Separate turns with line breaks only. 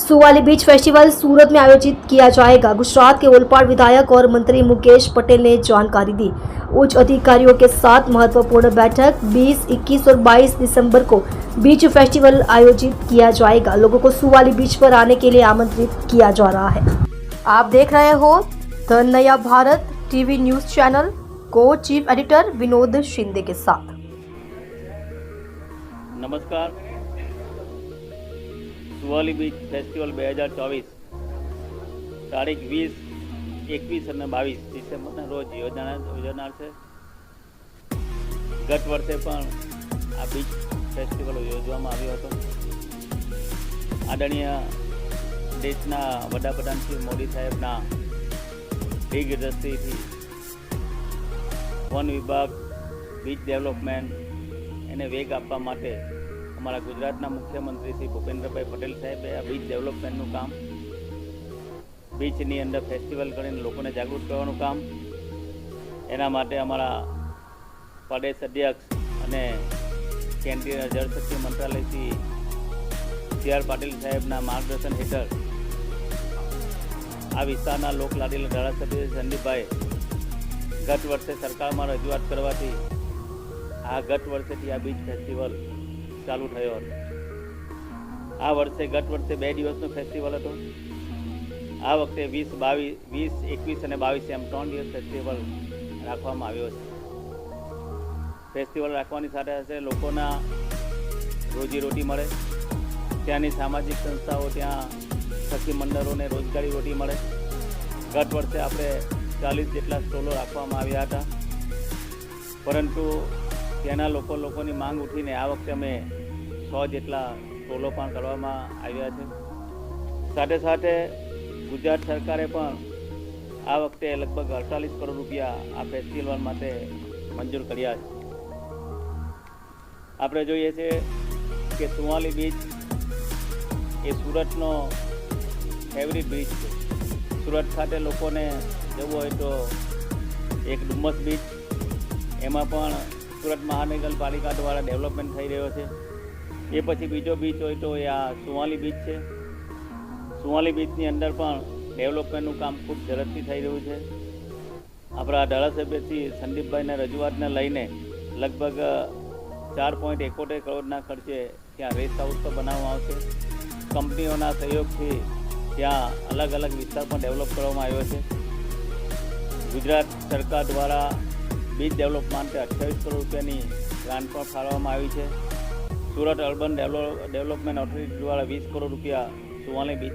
Suvali beach festival सूरत में आयोजित किया जाएगा। गुजरात के ओलपाड विधायक और मंत्री मुकेश पटेल ने जानकारी दी। उच्च अधिकारियों के साथ महत्वपूर्ण बैठक 20, 21 और 22 दिसंबर को बीच फेस्टिवल आयोजित किया जाएगा। लोगों को सुवाली बीच पर आने के लिए आमंत्रित किया जा रहा है। आप देख रहे हो द नया भारत टीवी न्यूज चैनल को चीफ एडिटर विनोद शिंदे के साथ।
नमस्कार। સુવાલી બીચ ફેસ્ટિવલ 2024 તારીખ 20, 21 અને 22 ડિસેમ્બરના રોજ યોજાનાર છે। ગત વર્ષે પણ આ બીચ ફેસ્ટિવલ યોજવામાં આવ્યો હતો। આદરણીય દેશના વડાપ્રધાન શ્રી મોદી સાહેબના દિગ્દર્શનથી વન વિભાગ બીચ ડેવલપમેન્ટ એને વેગ આપવા માટે અમારા ગુજરાતના મુખ્યમંત્રી શ્રી ભૂપેન્દ્રભાઈ પટેલ સાહેબે આ બીચ ડેવલપમેન્ટનું કામ, બીચની અંદર ફેસ્ટિવલ કરીને લોકોને જાગૃત કરવાનું કામ, એના માટે અમારા પ્રદેશ અધ્યક્ષ અને કેન્દ્રીય જળશક્તિ મંત્રાલય શ્રી સી.આર. પાટીલ સાહેબના માર્ગદર્શન હેઠળ આ વિસ્તારના લોકલાડીલા ધારાસભ્ય સંદીપભાઈ ગત વર્ષે સરકારમાં રજૂઆત કરવાથી ગત વર્ષેથી આ બીચ ફેસ્ટિવલ ચાલુ થયો હતો। આ વર્ષે ગત વર્ષે 2 દિવસનો ફેસ્ટિવલ હતો। આ વખતે 20, 21 અને 22 એમ 3 દિવસ ફેસ્ટિવલ રાખવામાં આવ્યો છે। ફેસ્ટિવલ રાખવાની સાથે સાથે લોકોના રોજીરોટી મળે, ત્યાંની સામાજિક સંસ્થાઓ, ત્યાં સખી મંડળોને રોજગારી રોટી મળે। ગત વર્ષે આપણે 40 જેટલા સ્ટોલો રાખવામાં આવ્યા હતા, પરંતુ ત્યાંના લોકોની માંગ ઉઠીને આ વખતે અમે 100 જેટલા સ્ટોલો પણ કરવામાં આવ્યા છે। સાથે સાથે ગુજરાત સરકારે પણ આ વખતે લગભગ 48 કરોડ રૂપિયા આ ફેસ્ટિવલ માટે મંજૂર કર્યા છે। આપણે જોઈએ છે કે સુવાલી બીચ એ સુરતનો ફેવરિટ બીચ છે। સુરત ખાતે લોકોને જવું હોય તો એક ડુમસ બીચ, એમાં પણ સુરત મહાનગરપાલિકા દ્વારા ડેવલપમેન્ટ થઈ રહ્યો છે। એ પછી બીજો બીચ હોય તો એ આ સુવાલી બીચ છે। સુવાલી બીચની અંદર પણ ડેવલપમેન્ટનું કામ ખૂબ ઝડપથી થઈ રહ્યું છે। આપણા ધારાસભ્ય શ્રી સંદીપભાઈના રજૂઆતને લઈને લગભગ 4.71 કરોડના ખર્ચે ત્યાં રેસ્ટ હાઉસ પણ બનાવવામાં આવશે। કંપનીઓના સહયોગથી ત્યાં અલગ અલગ વિસ્તાર પણ ડેવલપ કરવામાં આવ્યો છે। ગુજરાત સરકાર દ્વારા બીચ ડેવલપ માટે 28 કરોડ રૂપિયાની ગ્રાન્ટ પણ ફાળવવામાં આવી છે। સુરત અર્બન ડેવલપમેન્ટ ઓથોરિટી દ્વારા 20 કરોડ રૂપિયા સુવાલી બીચ